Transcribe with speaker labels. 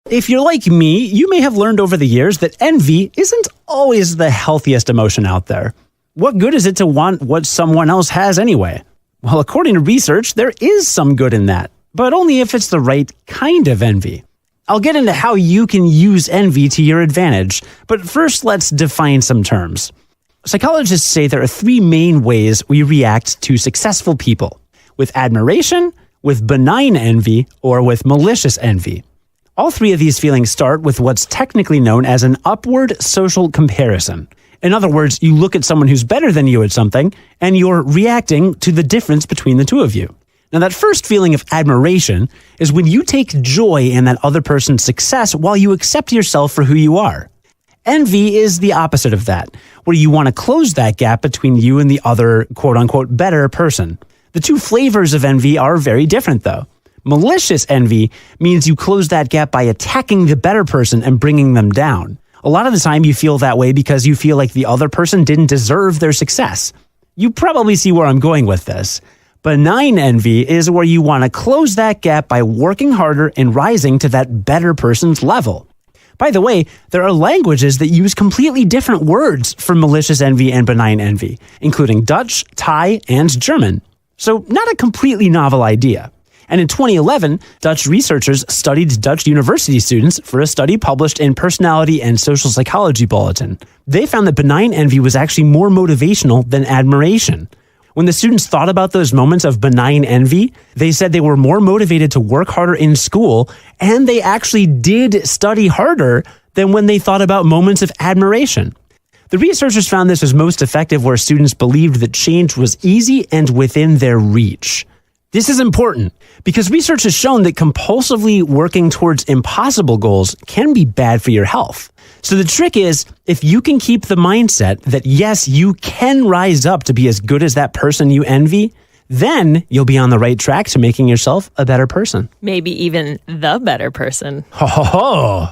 Speaker 1: If you're like me, you may have learned over the years that envy isn't always the healthiest emotion out there. What good is it to want what someone else has anyway? Well, according to research, there is some good in that, but only if it's the right kind of envy. I'll get into how you can use envy to your advantage, but first let's define some terms. Psychologists say there are three main ways we react to successful people: with admiration, with benign envy, or with malicious envy. All three of these feelings start with what's technically known as an upward social comparison. In other words, you look at someone who's better than you at something, and you're reacting to the difference between the two of you. Now, that first feeling of admiration is when you take joy in that other person's success while you accept yourself for who you are. Envy is the opposite of that, where you want to close that gap between you and the other quote-unquote better person. The two flavors of envy are very different, though. Malicious envy means you close that gap by attacking the better person and bringing them down. A lot of the time you feel that way because you feel like the other person didn't deserve their success. You probably see where I'm going with this. Benign envy is where you want to close that gap by working harder and rising to that better person's level. By the way, there are languages that use completely different words for malicious envy and benign envy, including Dutch, Thai, and German. So not a completely novel idea. And in 2011, Dutch researchers studied Dutch university students for a study published in Personality and Social Psychology Bulletin. They found that benign envy was actually more motivational than admiration. When the students thought about those moments of benign envy, they said they were more motivated to work harder in school, and they actually did study harder than when they thought about moments of admiration. The researchers found this was most effective where students believed that change was easy and within their reach. This is important because research has shown that compulsively working towards impossible goals can be bad for your health. So the trick is, if you can keep the mindset that yes, you can rise up to be as good as that person you envy, then you'll be on the right track to making yourself a better person.
Speaker 2: Maybe even the better person.
Speaker 1: Ho ho ho!